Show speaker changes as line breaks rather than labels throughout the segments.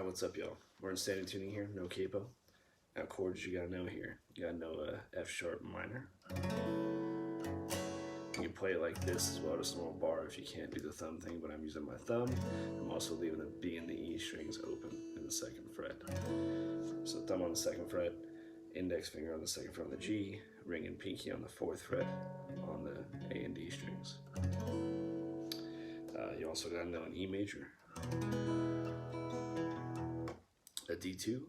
what's up, y'all? We're in standard tuning here, no capo. Now chords you gotta know here. You gotta know F sharp minor. You can play it like this as well, just a normal bar if you can't do the thumb thing, but I'm using my thumb. I'm also leaving the B and the E strings open in the 2nd fret. So thumb on the 2nd fret, index finger on the 2nd fret on the G, ring and pinky on the 4th fret on the A and D strings. You also gotta know an E major, a D2,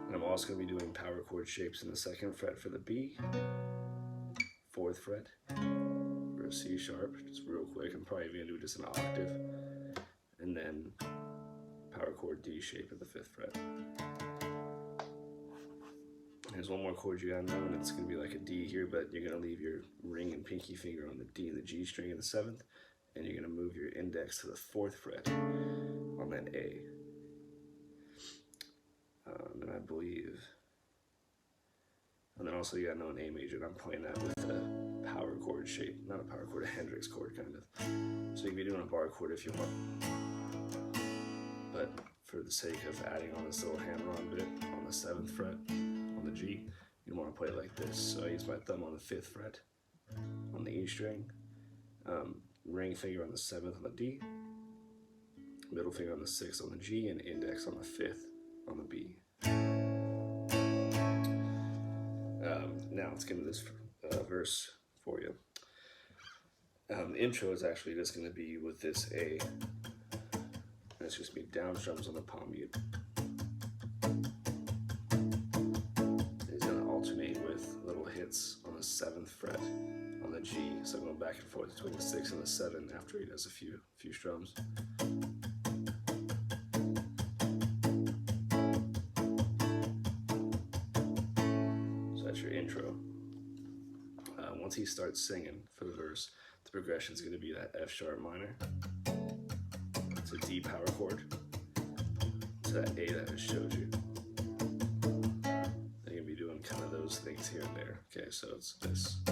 and I'm also going to be doing power chord shapes in the 2nd fret for the B, 4th fret for a C sharp, just real quick. I'm probably going to do just an octave, and then power chord D shape at the 5th fret. There's one more chord you gotta know, and it's going to be like a D here, but you're going to leave your ring and pinky finger on the D and the G string in the 7th, and you're going to move your index to the 4th fret on that A. And I believe, and then also you gotta know an A major, and I'm playing that with a power chord shape, not a power chord, a Hendrix chord kind of. So you can be doing a bar chord if you want, but for the sake of adding on this little hammer-on bit on the 7th fret on the G, you want to play it like this. So I use my thumb on the 5th fret on the E string, ring finger on the 7th on the D, middle finger on the 6th on the G, and index on the 5th on the B. Now let's get into this verse for you. The intro is actually just going to be with this A, and it's just going to be down strums on the palm mute. It's going to alternate with little hits on the 7th fret on the G, so going back and forth between the 6 and the 7 after he does a few strums. That's your intro. Once he starts singing for the verse, the progression is going to be that F sharp minor. It's a D power chord. It's that A that I just showed you. They're going to be doing kind of those things here and there. Okay, so it's this.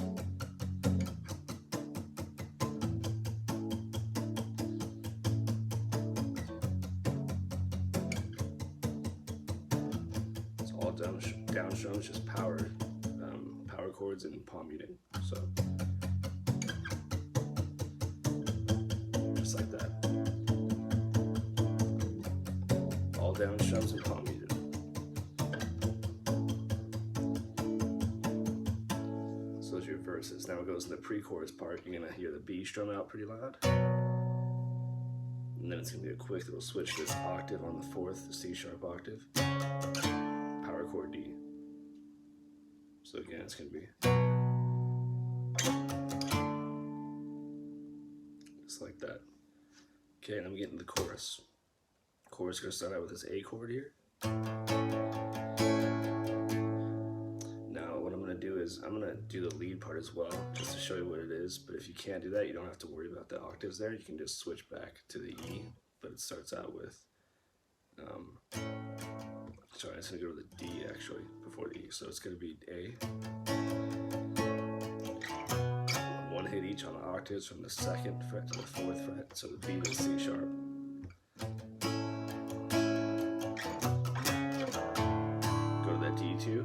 It's all down strums, just power chords and palm muting. So just like that. All down strums and palm muted. So those are your verses. Now it goes in the pre-chorus part. You're gonna hear the B strum out pretty loud. And then it's gonna be a quick little switch to this octave on the 4th, the C sharp octave. Power chord D. So again, it's going to be just like that. Okay, and I'm getting the chorus. Chorus is going to start out with this A chord here. Now what I'm going to do is I'm going to do the lead part as well, just to show you what it is. But if you can't do that, you don't have to worry about the octaves there. You can just switch back to the E, but it starts out with sorry, it's going to go to the D actually before the E, so it's going to be A. One hit each on the octaves from the 2nd fret to the 4th fret, so the B to the C sharp. Go to that D2.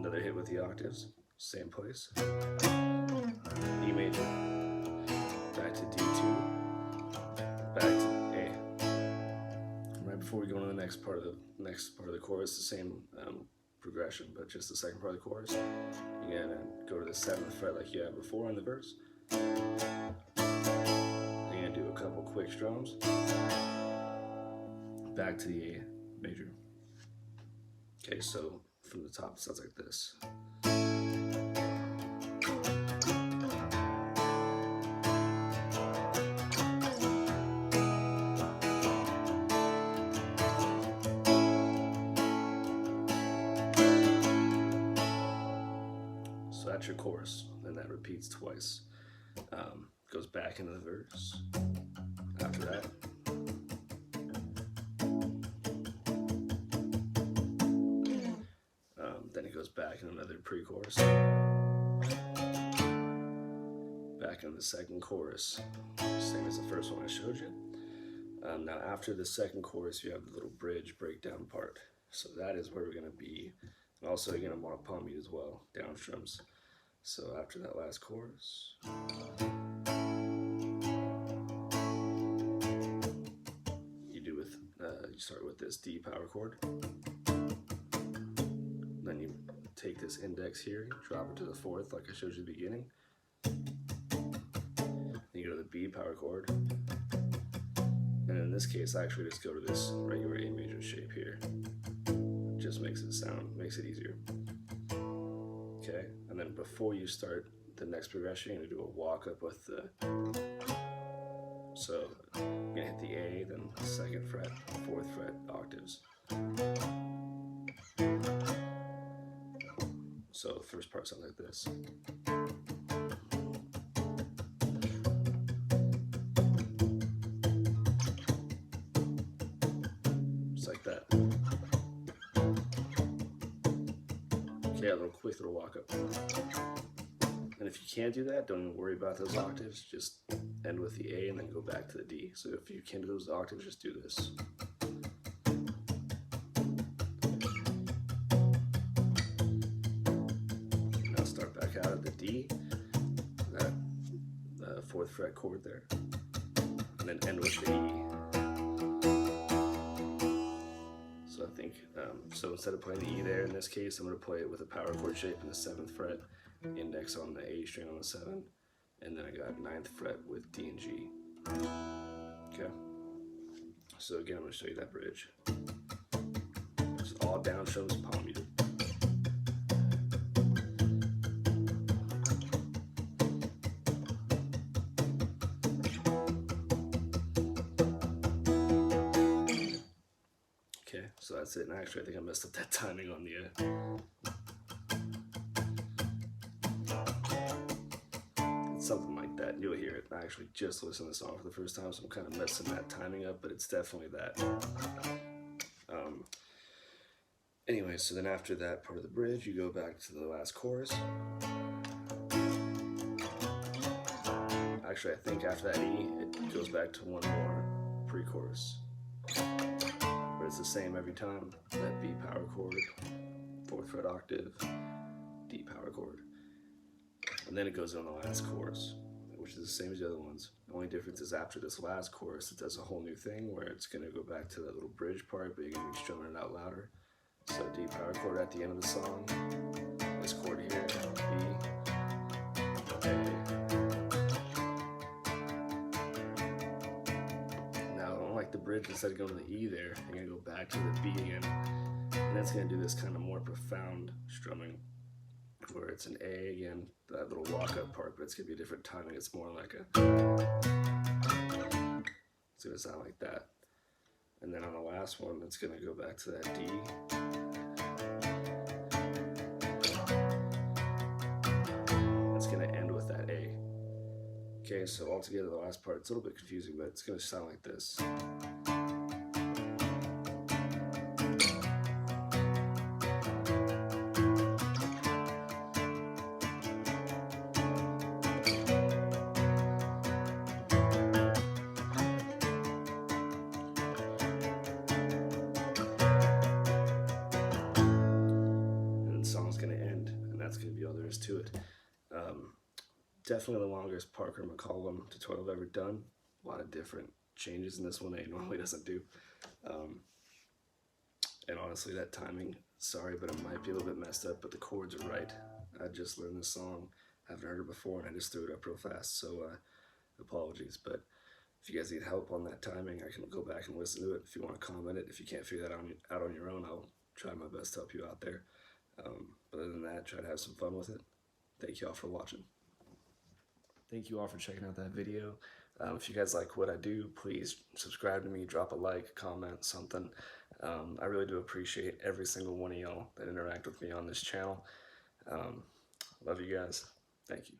Another hit with the octaves, same place. E major, back to D2, back to A. Before we go into the next part of the chorus, the same progression, but just the 2nd part of the chorus. You're gonna go to the 7th fret like you had before in the verse. You're gonna do a couple quick strums. Back to the A major. Okay, so from the top it sounds like this. So that's your chorus, and that repeats twice. Goes back into the verse. After that, then it goes back in another pre-chorus. Back in the 2nd chorus, same as the first one I showed you. Now after the second chorus, you have the little bridge breakdown part. So that is where we're going to be. And also you're going to want to palm mute as well, down strums. So after that last chorus, you start with this D power chord. Then you take this index here, drop it to the fourth like I showed you at the beginning. Then you go to the B power chord. And in this case, I actually just go to this regular A major shape here. Just makes it easier. Okay, and then before you start the next progression, you're gonna do a walk up with the, so you're gonna hit the A, then the 2nd fret, 4th fret octaves. So the first part sounds like this. Just like that. Okay, a little quick little walk up. And if you can't do that, don't even worry about those octaves. Just end with the A and then go back to the D. So if you can't do those octaves, just do this. Now start back out at the D, that 4th fret chord there, and then end with the E. So I think, so instead of playing the E there, in this case, I'm going to play it with a power chord shape in the 7th fret, index on the A string on the 7, and then I got 9th fret with D and G. Okay. So again, I'm going to show you that bridge. It's all down strums, palm muted. Okay, so that's it. And actually, I think I messed up that timing on the something like that. You'll hear it. I actually just listened to the song for the first time, so I'm kind of messing that timing up, but it's definitely that. Anyway, so then after that part of the bridge, you go back to the last chorus. Actually, I think after that E, it goes back to one more pre-chorus. But it's the same every time. That B power chord, 4th fret octave, D power chord. And then it goes on the last chorus, which is the same as the other ones. The only difference is after this last chorus, it does a whole new thing where it's going to go back to that little bridge part, but you're going to be strumming it out louder. So D power chord at the end of the song, this chord here, B, A. Now, unlike the bridge, instead of going to the E there, you're going to go back to the B again, and that's going to do this kind of more profound strumming, where it's an A again, that little walk-up part, but it's going to be a different timing. It's more like a, it's going to sound like that. And then on the last one, it's going to go back to that D. It's going to end with that A. Okay, so altogether the last part, it's a little bit confusing, but it's going to sound like this. To it. Definitely the longest Parker McCollum tutorial I've ever done. A lot of different changes in this one that he normally doesn't do. And honestly, that timing, sorry, but it might be a little bit messed up, but the chords are right. I just learned this song, haven't heard it before, and I just threw it up real fast, so apologies. But if you guys need help on that timing, I can go back and listen to it. If you want to comment it, if you can't figure that out on your own, I'll try my best to help you out there. But other than that, try to have some fun with it. Thank you all for watching. Thank you all for checking out that video. If you guys like what I do, please subscribe to me, drop a like, comment, something. I really do appreciate every single one of y'all that interact with me on this channel. Love you guys. Thank you.